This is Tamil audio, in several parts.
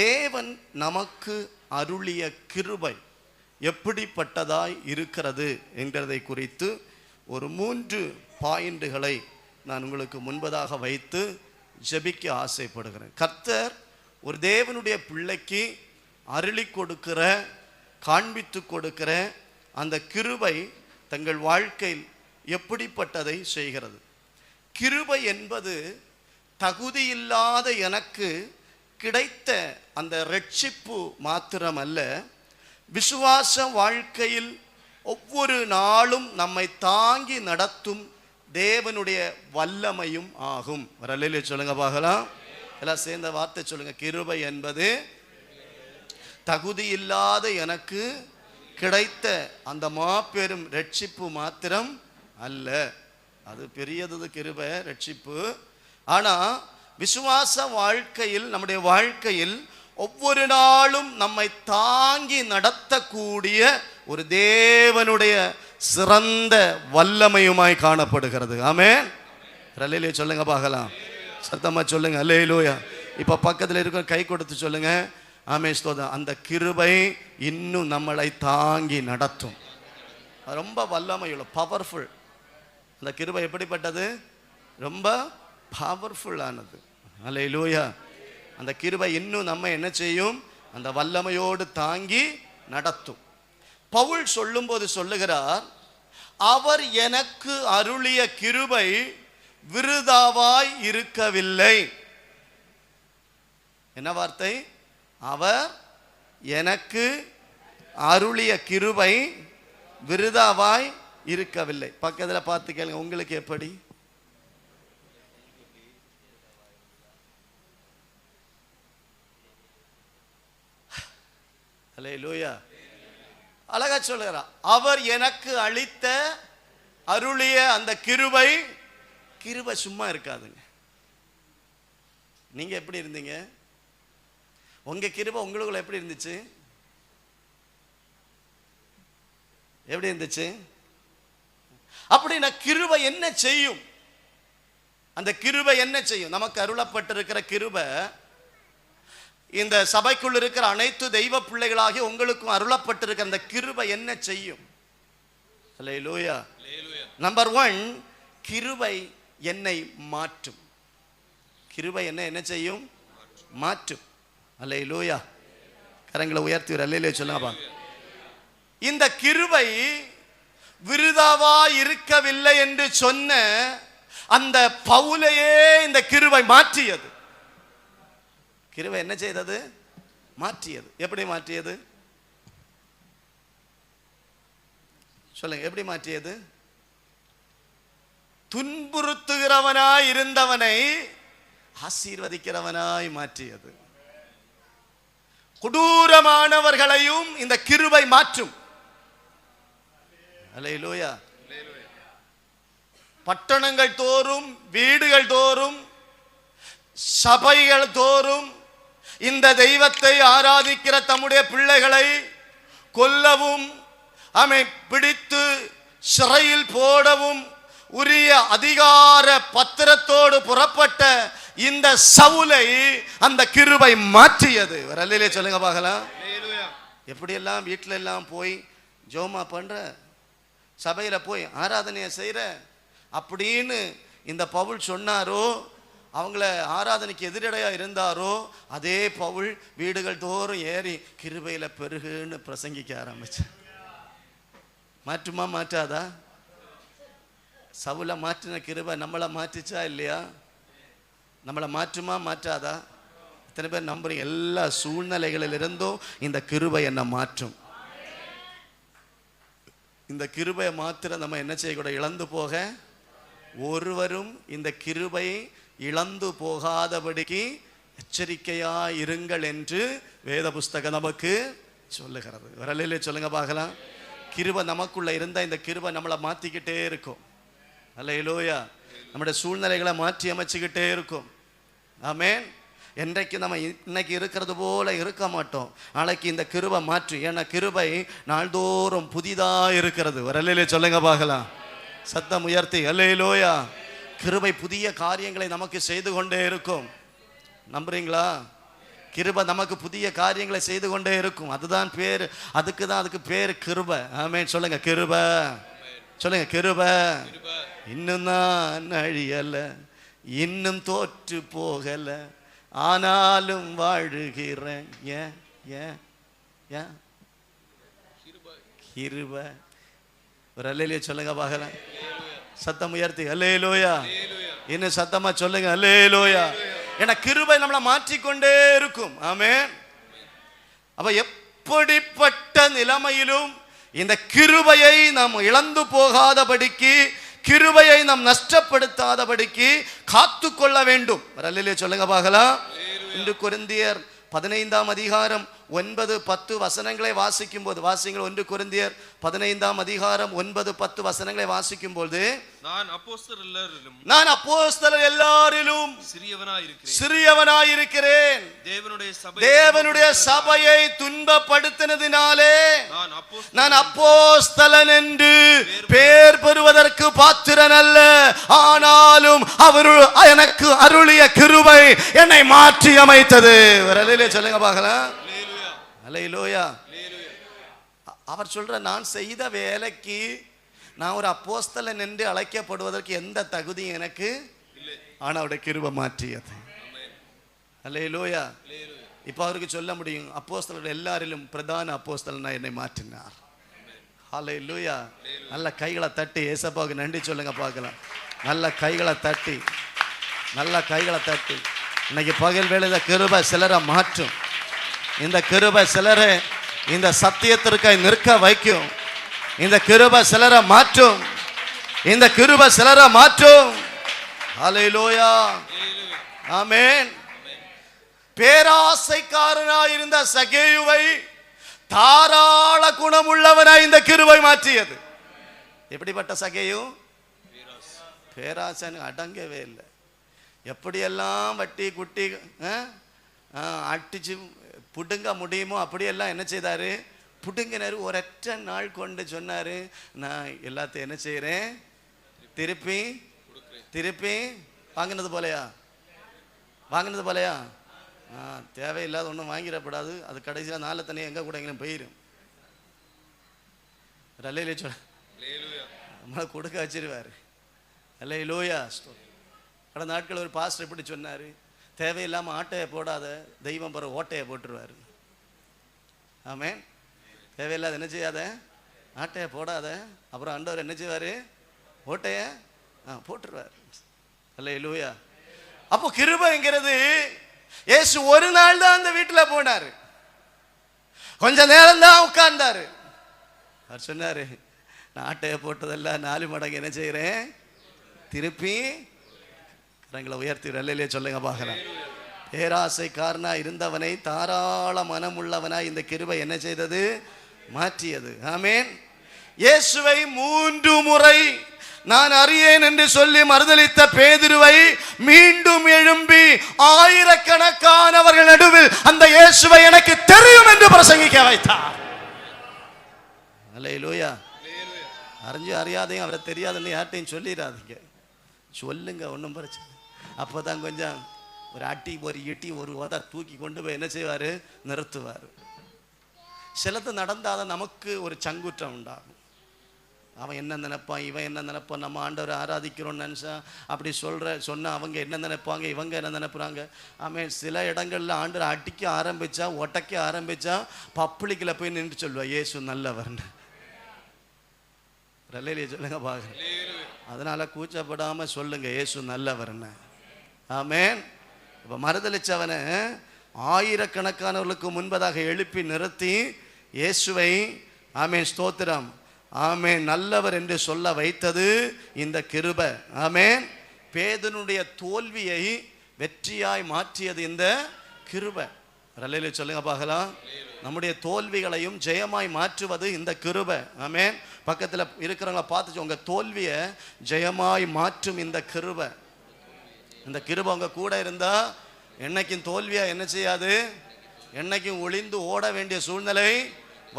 தேவன் நமக்கு அருளிய கிருபை எப்படிப்பட்டதாய் இருக்கிறது என்கிறதை குறித்து ஒரு 3 பாயிண்டுகளை நான் உங்களுக்கு முன்பதாக வைத்து ஜெபிக்க ஆசைப்படுகிறேன். கர்த்தர் ஒரு தேவனுடைய பிள்ளைக்கு அருளி கொடுக்கிற, காண்பித்து கொடுக்கிற அந்த கிருபை தங்கள் வாழ்க்கையில் எப்படிப்பட்டதை செய்கிறது. கிருபை என்பது தகுதியில்லாத எனக்கு கிடைத்த அந்த ரட்சிப்பு மாத்திரமல்ல, விசுவாச வாழ்க்கையில் ஒவ்வொரு நாளும் நம்மை தாங்கி நடத்தும் தேவனுடைய வல்லமையும் ஆகும். வரலையிலே சொல்லுங்க பார்க்கலாம். எல்லாம் சேர்ந்த வார்த்தை சொல்லுங்க. கிருபை என்பது தகுதியில்லாத எனக்கு கிடைத்த அந்த மாபெரும் ரட்சிப்பு மாத்திரம் அல்ல. அது பெரியது கிருபை, ரட்சிப்பு. ஆனா விசுவாச வாழ்க்கையில், நம்முடைய வாழ்க்கையில் ஒவ்வொரு நாளும் நம்மை தாங்கி நடத்தக்கூடிய ஒரு தேவனுடைய சிறந்த வல்லமையுமாய் காணப்படுகிறது. ஆமென். அல்லேலூயா சொல்லுங்க பார்க்கலாம். சத்தமா சொல்லுங்க அல்லேலூயா. இப்ப பக்கத்தில் இருக்க கை கொடுத்து சொல்லுங்க ஆமென் ஸ்தோத்திரம். அந்த கிருபை இன்னும் நம்மளை தாங்கி நடத்தும். ரொம்ப வல்லமையுள்ள, பவர்ஃபுல். அந்த கிருபை எப்படிப்பட்டது? ரொம்ப பவர்ஃபுல்லானது. அல்லேலூயா. அந்த கிருபை இன்னும் நம்ம என்ன செய்யும்? அந்த வல்லமையோடு தாங்கி நடத்தும். பவுல் சொல்லும்போது சொல்லுகிறார், அவர் எனக்கு அருளிய கிருபை விருதாவாய் இருக்கவில்லை. என்ன வார்த்தை? அவர் எனக்கு அருளிய கிருபை விருதாவாய் இருக்கவில்லை. பக்கத்தில் பார்த்து கேளுங்க, உங்களுக்கு எப்படி? அல்லேலூயா. அழகா சொல்லுகிறார், அவர் எனக்கு அளித்த அருளிய அந்த கிருபை. கிருபை சும்மா இருக்காதுங்க. நீங்க எப்படி இருந்தீங்க? உங்க கிருபை உங்களுக்குள்ள எப்படி இருந்துச்சு? எப்படி இருந்துச்சு? அப்படின்னா கிருபை என்ன செய்யும்? அந்த கிருபை என்ன செய்யும்? நமக்கு அருளப்பட்டிருக்கிற கிருபை இந்த சபைக்குள் இருக்கிற அனைத்து தெய்வ பிள்ளைகளாகி உங்களுக்கும் அருளப்பட்டிருக்கிற அந்த கிருபை என்ன செய்யும்? அல்லேலூயா. நம்பர் 1, கிருபை என்னை மாற்றும். கிருபை என்ன செய்யும்? மாற்றும். அல்லேலூயா. கரங்களை உயர்த்தி ஒரு அல்லேலூயா சொல்லுங்க. இந்த கிருபை விருதாவா இருக்கவில்லை என்று சொன்ன அந்த பவுலையே இந்த கிருபை மாற்றியது. கிருபை என்ன செய்தது? மாற்றியது. எப்படி மாற்றியது? சொல்லுங்க, எப்படி மாற்றியது? துன்புறுத்துகிறவனாய் இருந்தவனை ஆசீர்வதிக்கிறவனாய் மாற்றியது. கொடூரமானவர்களையும் இந்த கிருபை மாற்றும். அல்லேலூயா. பட்டணங்கள் தோறும், வீடுகள் தோறும், சபைகள் தோறும் இந்த தெய்வத்தை ஆராதிக்கிற தம்முடைய பிள்ளைகளை கொல்லவும், பிடித்து சிறையில் போடவும் உரிய அதிகார பத்திரத்தோடு புறப்பட்ட இந்த சவுலை அந்த கிருபை மாற்றியது. அல்லேலூயா சொல்லுங்க பார்க்கலாம். எப்படியெல்லாம் வீட்டில எல்லாம் போய் ஜோமா பண்ற, சபையில போய் ஆராதனையை செய்யற அப்படின்னு இந்த பவுல் சொன்னாரோ, அவங்கள ஆராதனைக்கு எதிரடையா இருந்தாரோ, அதே பவுல் வீடுகள் தோறும் ஏறி கிருபையில பெருகுன்னு பிரசங்கிக்க ஆரம்பிச்சு. மாற்றுமா மாற்றாதா? சவுல மாற்றின கிருபை நம்மளை மாற்றிச்சா இல்லையா? நம்மளை மாற்றுமா மாற்றாதா? எத்தனை பேர் நம்புறீங்க? எல்லா சூழ்நிலைகளிலிருந்தும் இந்த கிருபை என்ன மாற்றும். இந்த கிருபையை மாத்திர நம்ம என்ன செய்யக்கூடாது? இழந்து போக ஒருவரும் இந்த கிருபை இழந்து போகாதபடிக்கு எச்சரிக்கையா இருங்கள் என்று வேத புஸ்தகம் நமக்கு சொல்லுகிறது. வரலையிலே சொல்லுங்க பார்க்கலாம். கிருபை நமக்குள்ள இருந்தா இந்த கிருபை நம்மளை மாத்திக்கிட்டே இருக்கும். அல்லேலூயா. நம்முடைய சூழ்நிலைகளை மாற்றி அமைச்சுக்கிட்டே இருக்கும். ஆமென். என்றைக்கு நம்ம இன்னைக்கு இருக்கிறது போல இருக்க மாட்டோம். நாளைக்கு இந்த கிருபை மாற்றி, ஏன்னா கிருபை நாள்தோறும் புதிதா இருக்கிறது. வரலையிலே சொல்லுங்க பார்க்கலாம். சத்தம் உயர்த்தி அல்லேலூயா. கிருபை புதிய காரியங்களை நமக்கு செய்து கொண்டே இருக்கும். நம்புறீங்களா? கிருபை நமக்கு புதிய காரியங்களை செய்து கொண்டே இருக்கும். அதுதான் பேர், அதுக்கு பேர் கிருபை. ஆமென். சொல்லுங்க கிருபை. சொல்லுங்க கிருபை. இன்னும் நான் அழியல, இன்னும் தோற்று போகல, ஆனாலும் வாழுகிறேன். ஏன் ஏன் ஏன் கிருபை. ஒரு அல்லேலூயா சொல்லுங்க பார்க்கலாம். சத்தம் உயர்த்தி அல்லேலூயா. இன்னும் சத்தமா சொல்லுங்க அல்லேலூயா. ஏன்னா கிருபை நம்மளை மாற்றிக்கொண்டே இருக்கும். ஆமென். அப்ப எப்படிப்பட்ட நிலைமையிலும் இந்த கிருபையை நாம் இழந்து போகாதபடிக்கு, கிருபையை நாம் நஷ்டப்படுத்தாதபடிக்கு காத்து கொள்ள வேண்டும். அல்லேலூயா சொல்லுங்க பார்க்கலாம். இன்று கொரிந்தியர் 15ஆம் அதிகாரம் 9-10 வசனங்களை வாசிக்கும் போது, வாசிங்கள். 1 கொரிந்தியர் 15ஆம் அதிகாரம் 9-10 வசனங்களை வாசிக்கும் போது, நான் அப்போஸ்தலர் எல்லாரிலும் சிறியவனாயிருக்கிறேன், தேவனுடைய சபையை துன்பப்படுத்தினதினாலே நான் அப்போஸ்தலன் என்று பேர் பெறுவதற்கு பாத்திரன் அல்ல. ஆனாலும் அவர் எனக்கு அருளிய கிருபை என்னை மாற்றி அமைத்தது. சொல்லுங்க பார்க்கலாம். அல்லேலூயா. அவர் சொல்ற, நான் செய்த வேலைக்கு நான் ஒரு அப்போஸ்தலன் என்று அழைக்கப்படுவதற்கு எந்த தகுதியும் எனக்கு இல்லை, ஆனா அவருடைய கிருபை மாற்றியது. அல்லேலூயா. இப்ப அவருக்கு சொல்ல முடியும், அப்போஸ்தலர் எல்லாரிலும் பிரதான அப்போஸ்தலனா என்னை மாற்றினார். அல்லேலூயா. நல்ல கைகளை தட்டி ஏசப்பாவுக்கு நன்றி சொல்லுங்க பார்க்கலாம். நல்ல கைகளை தட்டி, நல்ல கைகளை தட்டி. இன்னைக்கு பகல் வேளையில கிருபை சிலரை மாற்றும். இந்த கிருபை சிலரை இந்த சத்தியத்திற்காய் நிற்க வைக்கும். இந்த கிருபை சிலரை மாற்றும். இந்த கிருபை சிலரை மாற்றும். ஹல்லேலூயா. ஆமென். பேராசைக்காரனாய் இருந்த சகேயுவை தாராள குணமுள்ளவனாய் இந்த கிருபை மாற்றியது. எப்படிப்பட்ட சகேயு? பேராசை அடங்கவே இல்லை. எப்படியெல்லாம் வட்டி குட்டி அட்டிச்சு புடுங்க முடியுமோ அப்படியெல்லாம் என்ன செய்தாரு? புடுங்கினாரு. ஒரற்ற நாள் கொண்டு சொன்னாரு, நான் எல்லாத்தையும் என்ன செய்யறேன்? திருப்பி திருப்பி வாங்கினது போலையா? வாங்கினது போலையா? தேவையில்லாத ஒன்றும் வாங்கிடக்கூடாது. அது கடைசியில் நாளை தனியாக எங்கே கூட எங்கேயும் போயிடும். அல்லேலூயா சொல்ல, நம்மளை கொடுக்க வச்சிருவார். அல்லேலூயா. கடந்த நாட்கள் ஒரு பாஸ்டர் எப்படி சொன்னார், தேவையில்லாமல் ஆட்டையை போடாத, தெய்வம் பிற ஓட்டையை போட்டுருவார். ஆமென். தேவையில்லாத என்ன செய்யாத, ஆட்டையை போடாத, அப்புறம் ஆண்டவர் என்ன செய்வார்? ஓட்டையை போட்டுருவார். அல்லேலூயா. அப்போ கிருபைங்கிறது, இயேசு ஒரு நாள் தான் அந்த வீட்டில் போனார், கொஞ்ச நேரம் தான் உட்கார்ந்தாரு. அவர் சொன்னார், நான் ஆட்டையை போட்டதெல்லாம் 4 மடங்கு என்ன செய்கிறேன்? திருப்பி கரங்களை உயர்த்தி அல்லேலூயா சொல்லுங்க பார்க்கலாம். பேராசைக்காரனா இருந்தவனை தாராள மனமுள்ளவனாய் இந்த கிருபை என்ன செய்தது? மாற்றியது. ஆமென். இயேசுவை 3 முறை நான் அறியேன் என்று சொல்லி மறுதலித்த பேதுருவை மீண்டும் எழும்பி ஆயிரக்கணக்கானவர்கள் நடுவில் அந்த இயேசுவை எனக்கு தெரியும் என்று பிரசங்கிக்க வைத்தார். அல்லேலூயா. அறிஞ்சு அறியாதையும் அவரை தெரியாதுன்னு யார்ட்டையும் சொல்லிடாதீங்க, சொல்லுங்க, ஒன்றும் பிரச்சனை. அப்போதான் கொஞ்சம் ஒரு அட்டி ஒரு இட்டி ஒரு உத தூக்கி கொண்டு போய் என்ன செய்வார்? நிறுத்துவார். சிலது நடந்தால் நமக்கு ஒரு சங்குற்றம் உண்டாகும். அவன் என்ன நினைப்பான், இவன் என்ன நினைப்பான், நம்ம ஆண்டவரை ஆராதிக்கிறோன்னு நினச்சா அப்படி சொன்னால் அவங்க என்ன நினைப்பாங்க, இவங்க என்ன நினைப்புறாங்க. ஆமாம். சில இடங்களில் ஆண்டவரை அடிக்க ஆரம்பித்தா, ஒட்டைக்க ஆரம்பித்தா பப்ளிக்கில் போய் நின்று சொல்லுவா, இயேசு நல்லவர்னு. அல்லேலூயா சொல்லுங்க பாருங்க. அதனால கூச்சப்படாமல் சொல்லுங்க, இயேசு நல்லவர்னு. ஆமென். இப்போ மறுதலிச்சவனை ஆயிரக்கணக்கானவர்களுக்கு முன்பதாக எழுப்பி நிறுத்தி இயேசுவை ஆமென் ஸ்தோத்திரம் ஆமென் நல்லவர் என்று சொல்ல வைத்தது இந்த கிருபை. ஆமென். பேதுனுடைய தோல்வியை வெற்றியாய் மாற்றியது இந்த கிருபை. அல்லேலூயா சொல்லுங்க பார்க்கலாம். நம்முடைய தோல்விகளையும் ஜெயமாய் மாற்றுவது இந்த கிருபை. ஆமென். பக்கத்தில் இருக்கிறவங்கள பார்த்து, உங்க தோல்வியை ஜெயமாய் மாற்றும் இந்த கிருபை. இந்த கிருபை உங்க கூட இருந்தா என்னைக்கும் தோல்வியா என்ன செய்யாது? என்னைக்கும் ஒளிந்து ஓட வேண்டிய சூழ்நிலை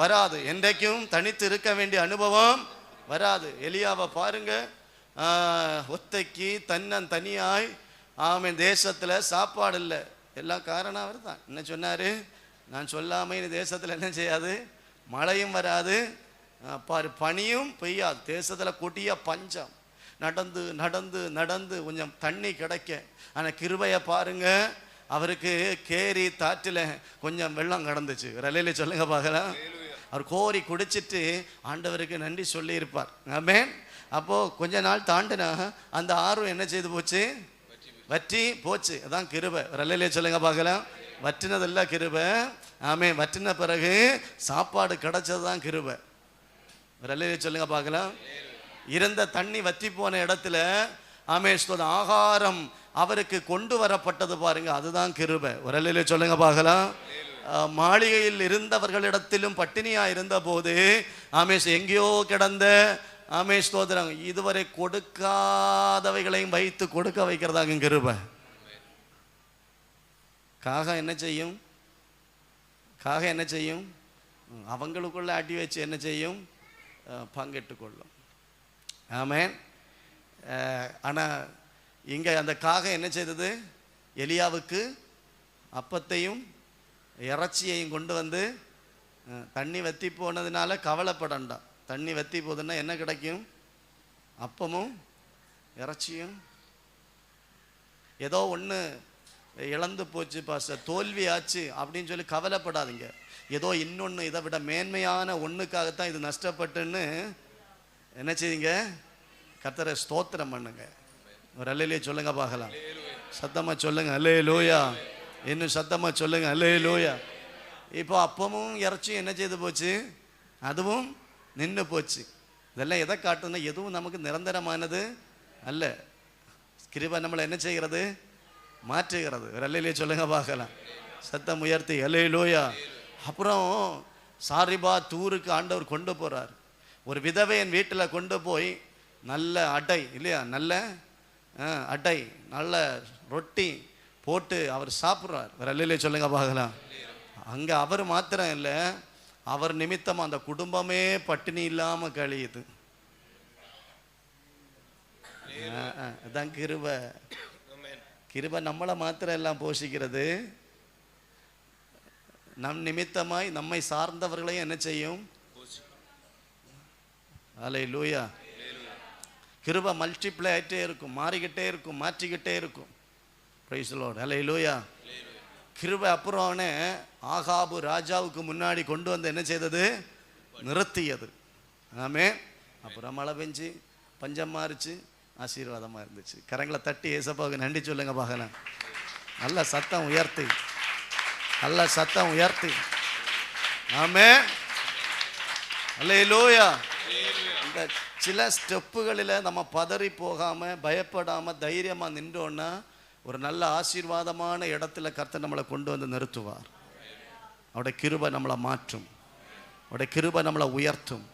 வராது. என்றைக்கும் தனித்து இருக்க வேண்டிய அனுபவம் வராது. எலியாவை பாருங்க, ஒத்தைக்கு தன்னன் தனியாய் ஆமென் தேசத்தில் சாப்பாடு இல்லை, எல்லாம் காரணம் அவர் தான். என்ன சொன்னார்? நான் சொல்லாமல் இந்த தேசத்தில் என்ன செய்யாது, மழையும் வராது, பாரு பனியும் பெய்யாது, தேசத்தில் கொடிய பஞ்சம். நடந்து நடந்து நடந்து கொஞ்சம் தண்ணி கிடைக்க, ஆனால் கிருபையை பாருங்க, அவருக்கு கேரி தாற்றில் கொஞ்சம் வெள்ளம் கடந்துச்சு. ரலையில சொல்லுங்க பார்க்கலாம். அவர் கோரி குடிச்சிட்டு ஆண்டவருக்கு நன்றி சொல்லியிருப்பார். ஆமென். அப்போது கொஞ்ச நாள் தாண்டினா அந்த ஆறும் என்ன செய்து போச்சு? வற்றி போச்சு. அதான் கிருபை. ரலையில சொல்லுங்க பார்க்கலாம். வற்றினதெல்லாம் கிருபை. ஆமென். வற்றின பிறகு சாப்பாடு கிடைச்சது தான் கிருபை. ரலையில சொல்லுங்க பார்க்கலாம். இருந்த தண்ணி வற்றி போன இடத்துல ஆமென் ஆகாரம் அவருக்கு கொண்டு வரப்பட்டது பாருங்க, அதுதான் கிருபை. ரலையில சொல்லுங்க பார்க்கலாம். மாளிகையில் இருந்தவர்களிடத்திலும் பட்டினியா இருந்த போது ஆமேஷ் எங்கேயோ கிடந்த ஆமேஷ் ஸ்தோத்திரம் இதுவரை கொடுக்காதவைகளையும் வைத்து கொடுக்க வைக்கிறதாங்க கிருபை. காகம் என்ன செய்யும்? காகம் என்ன செய்யும்? அவங்களுக்குள்ள அடி வச்சு என்ன செய்யும்? பங்கிட்டு கொள்ளும். ஆமென். ஆனால் இங்கே அந்த காகம் என்ன செய்தது? எலியாவுக்கு அப்பத்தையும் இறைச்சியையும் கொண்டு வந்து, தண்ணி வற்றி போனதுனால கவலைப்படண்டாம். தண்ணி வற்றி போகுதுன்னா என்ன கிடைக்கும்? அப்பமும் இறைச்சியும். ஏதோ ஒன்று இழந்து போச்சு பாஸ்டர், தோல்வி ஆச்சு அப்படின்னு சொல்லி கவலைப்படாதீங்க. ஏதோ இன்னொன்று இதை விட மேன்மையான ஒன்றுக்காகத்தான் இது நஷ்டப்பட்டுன்னு என்ன செய்யுங்க? கர்த்தரை ஸ்தோத்திரம் பண்ணுங்க. ஒரு அல்லேலூயா சொல்லுங்க பார்க்கலாம். சத்தமாக சொல்லுங்க அல்லேலூயா. இன்னும் சத்தமாக சொல்லுங்க அல்லேலூயா. இப்போ அப்பமும் இறைச்சியும் என்ன செய்து போச்சு? அதுவும் நின்று போச்சு. இதெல்லாம் எதை காட்டுதுன்னா எதுவும் நமக்கு நிரந்தரமானது அல்ல. கிருபை நம்மளை என்ன செய்கிறது? மாற்றுகிறது. ஒரு அல்லேலூயா சொல்லுங்க பார்க்கலாம். சத்தம் உயர்த்தி அல்லேலூயா. அப்புறம் சாரிபா தூருக்கு ஆண்டவர் கொண்டு போகிறார். ஒரு விதவை என் வீட்டில் கொண்டு போய் நல்ல அடை இல்லையா, நல்ல அடை நல்ல ரொட்டி போட்டு அவர் சாப்பிட்றார். வேற இல்லையே சொல்லுங்க பார்க்கலாம். அங்கே அவர் மாத்திரம் இல்லை, அவர் நிமித்தம் அந்த குடும்பமே பட்டினி இல்லாமல் கழியுது. அதான் கிருபை. கிருபை நம்மளை மாத்திரம் எல்லாம் போஷிக்கிறது, நம் நிமித்தமாய் நம்மை சார்ந்தவர்களையும் என்ன செய்யும்? அல்லேலூயா. கிருபை மல்டிப்ளை ஆகிட்டே இருக்கும், மாறிக்கிட்டே இருக்கும், மாற்றிக்கிட்டே இருக்கும். Praise the Lord. அல்லேலூயா. கிருபை அப்புறம் அவனை ஆகாபு ராஜாவுக்கு முன்னாடி கொண்டு வந்து என்ன செய்தது? நிறுத்தியது. ஆமென். அப்புறம் மழை பெஞ்சு பஞ்சம் மாறிச்சு, ஆசீர்வாதமாக இருந்துச்சு. கரங்களை தட்டி ஏசப்பாவுக்கு நன்றி சொல்லுங்க பார்க்கலாம். நல்ல சத்தம் உயர்த்தி, நல்ல சத்தம் உயர்த்தி. ஆமென். அல்லேலூயா. இந்த சில ஸ்டெப்புகளில் நம்ம பதறி போகாமல் பயப்படாமல் தைரியமாக நின்றோன்னா ஒரு நல்ல ஆசீர்வாதமான இடத்துல கர்த்தர் நம்மளை கொண்டு வந்து நிறுத்துவார். அவருடைய கிருபை நம்மளை மாற்றும், அவருடைய கிருபை நம்மளை உயர்த்தும்,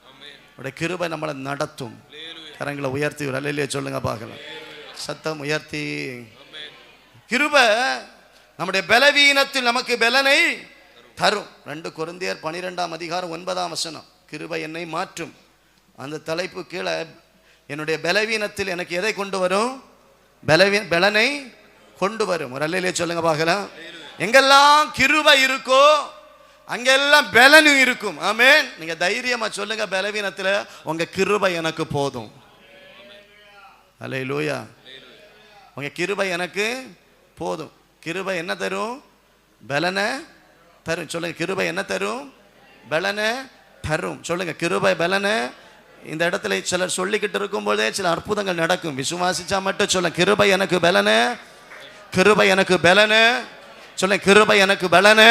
அவருடைய கிருபை நம்மளை நடத்தும். கரங்களை உயர்த்தி ஒரு அல்லேலூயா சொல்லுங்க பார்க்கலாம். சத்தம் உயர்த்தி. கிருபை நம்முடைய பலவீனத்தில் நமக்கு பலனை தரும். 2 கொரிந்தியர் 12:9 கிருபை என்னை மாற்றும். அந்த தலைப்பு கீழே என்னுடைய பலவீனத்தில் எனக்கு எதை கொண்டு வரும்? பலனை கொண்டு வரும். ஒரு அல்லேலூயா சொல்லுங்க பார்க்கலாம். எங்கெல்லாம் கிருபை இருக்கோ அங்கெல்லாம் பலனும் இருக்கும். ஆமென். நீங்க தைரியமா சொல்லுங்க, பலவீனத்தில் உங்க கிருபை எனக்கு போதும். அல்லேலூயா. உங்க கிருபை எனக்கு போதும். கிருபை என்ன தரும்? பலனை தரும். சொல்லுங்க, கிருபை என்ன தரும்? பலனை தரும். சொல்லுங்க, கிருபை பலனை. இந்த இடத்துல சிலர் சொல்லிக்கிட்டு இருக்கும்போதே சில அற்புதங்கள் நடக்கும். விசுவாசிச்சா மட்டும் சொல்ல, கிருபை எனக்கு பலனை, கிருபை எனக்கு பலனை. சொல்லுங்க, கிருபை எனக்கு பலனை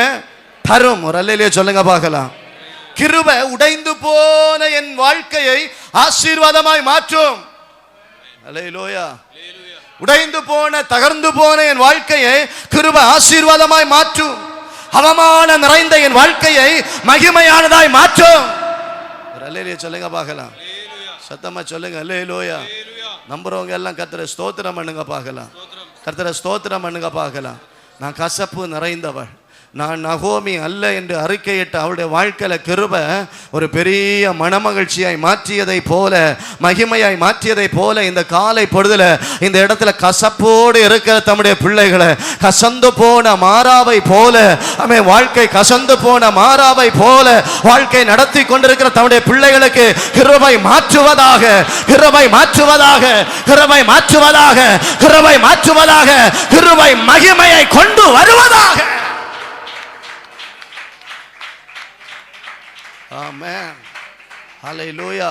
தரும். ஒரு அல்லேலூயா சொல்லுங்க பார்க்கலாம். கிருபை உடைந்து போன என் வாழ்க்கையை ஆசீர்வாதமாய் மாற்றும். அல்லேலூயா. உடைந்து போன தகர்ந்து போன என் வாழ்க்கையை கிருபை ஆசீர்வாதமாய் மாற்றும். அவமானம் நிறைந்த என் வாழ்க்கையை மகிமையானதாய் மாற்றும். அல்லேலூயா சொல்லுங்க பார்க்கலாம். சத்தமா சொல்லுங்க அல்லேலூயா. நம்புறவங்க எல்லாம் கர்த்தரை ஸ்தோத்திரம் பண்ணுங்க பார்க்கலாம். கர்த்தரை ஸ்தோத்திரம் பண்ணுங்க பார்க்கலாம். நான் கசப்பு நிறைந்தவள், நான் நகோமி அல்ல என்று அறிக்கையிட்ட அவருடைய வாழ்க்கையில கிருபை ஒரு பெரிய மனமகிழ்ச்சியாய் மாற்றியதை போல, மகிமையாய் மாற்றியதை போல இந்த காலை பொழுதுல இந்த இடத்துல கசப்போடு இருக்கிற தம்முடைய பிள்ளைகளை கசந்து போன மாறாவை போல, வாழ்க்கை கசந்து போன மாறாவை போல வாழ்க்கை நடத்தி கொண்டிருக்கிற தம்முடைய பிள்ளைகளுக்கு கிருபை மாற்றுவதாக, கிருபை மாற்றுவதாக, கிருபை மாற்றுவதாக, கிருபை மாற்றுவதாக, கிருபை மகிமையை கொண்டு வருவதாக. ஆமென். ஹல்லேலூயா.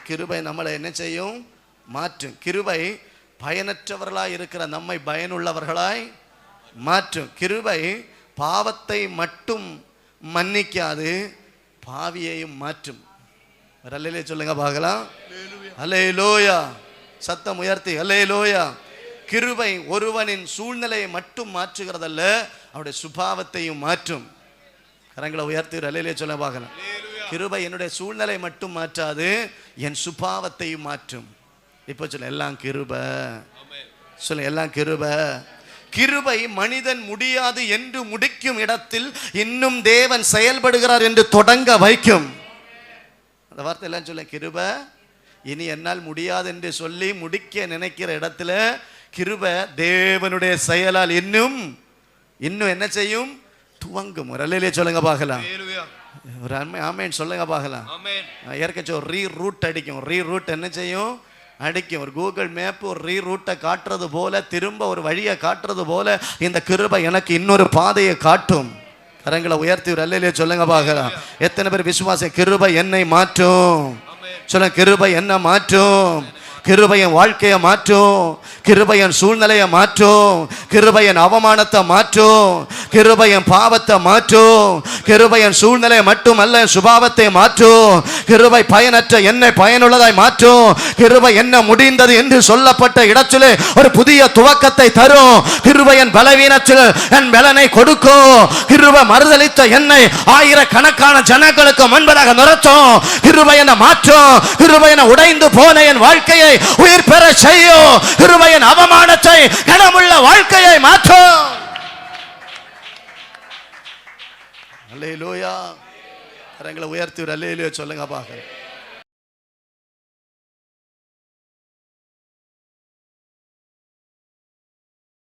கிருபை நம்மளை என்ன செய்யும்? மாற்றும். கிருபை பயனற்றவர்களாய் இருக்கிற நம்மை பயனுள்ளவர்களாய் மாற்றும். கிருபை பாவத்தை மட்டும் மன்னிக்காது, பாவியையும் மாற்றும். அல்லேலூயா சொல்லுங்க பார்க்கலாம். அல்லேலூயா. சத்தம் உயர்த்தி அல்லேலூயா. கிருபை ஒருவனின் சூழ்நிலையை மட்டும் மாற்றுகிறதல்ல, அவருடைய சுபாவத்தையும் மாற்றும். கரங்களை உயர்த்தி அல்லேலூயா சொல்ல பார்க்கலாம். கிருபை என்னுடைய சூழ்நிலை மட்டும் மாற்றாது, என் சுபாவத்தையும் மாற்றும். இப்போ சொல்ல எல்லாம் கிருபை, சொல்ல எல்லாம் கிருபை. கிருபை மனிதன் முடியாது என்று முடிக்கும் இடத்தில் இன்னும் தேவன் செயல்படுகிறார் என்று தொடங்க வைக்கும். அந்த வார்த்தை எல்லாம் சொல்ல கிருபை இனி என்னால் முடியாது என்று சொல்லி முடிக்க நினைக்கிற இடத்துல கிருபை தேவனுடைய செயலால் இன்னும் என்ன செய்யும்? துவங்கும். ஒரு அல்லேலூயா சொல்லுங்க பார்க்கலாம். ஒரு ஆமென் சொல்லுங்க பார்க்கலாம். ஏற்கனவே ஒரு ரீரூட் அடிக்கும். ரீரூட் என்ன செய்யும்? அடிக்கும். ஒரு கூகுள் மேப் ஒரு ரீரூட்டை காட்டுறது போல, திரும்ப ஒரு வழியை காட்டுறது போல இந்த கிருபை எனக்கு இன்னொரு பாதையை காட்டும். கரங்களை உயர்த்தி ஒரு அல்லேலூயா சொல்லுங்க பார்க்கலாம். எத்தனை பேர் விசுவாசம்? கிருபை என்னை மாற்றும். சொல்லுங்க கிருபை என்ன மாற்றும்? கிருபையின் வாழ்க்கையை மாற்றும், கிருபையின் சூழ்நிலையை மாற்றும், கிருபையின் அவமானத்தை மாற்றும், கிருபையின் பாவத்தை மாற்றும், கிருபையின் சூழ்நிலையை மட்டுமல்ல சுபாவத்தை மாற்றும். கிருபை பயனற்ற என்னை பயனுள்ளதாய் மாற்றும். கிருபை என்ன முடிந்தது என்று சொல்லப்பட்ட இடத்திலே ஒரு புதிய துவக்கத்தை தரும். கிருபையின் பலவீனத்தில் என் பலனை கொடுக்கும். கிருபை மறுதலித்த என்னை ஆயிரக்கணக்கான ஜனங்களுக்கு முன்பதாக நிறுத்தும். கிருபை என்ன மாற்றும். கிருபை என்ன உடைந்து போன என் வாழ்க்கையை உயிர் பெற செய்யும். கிருபையின் அவமானத்தை கனமுள்ள வாழ்க்கையை மாற்றும். அல்லேலூயா. கரங்களை உயர்த்தி அல்லேலூயா சொல்லுங்க பாக்க.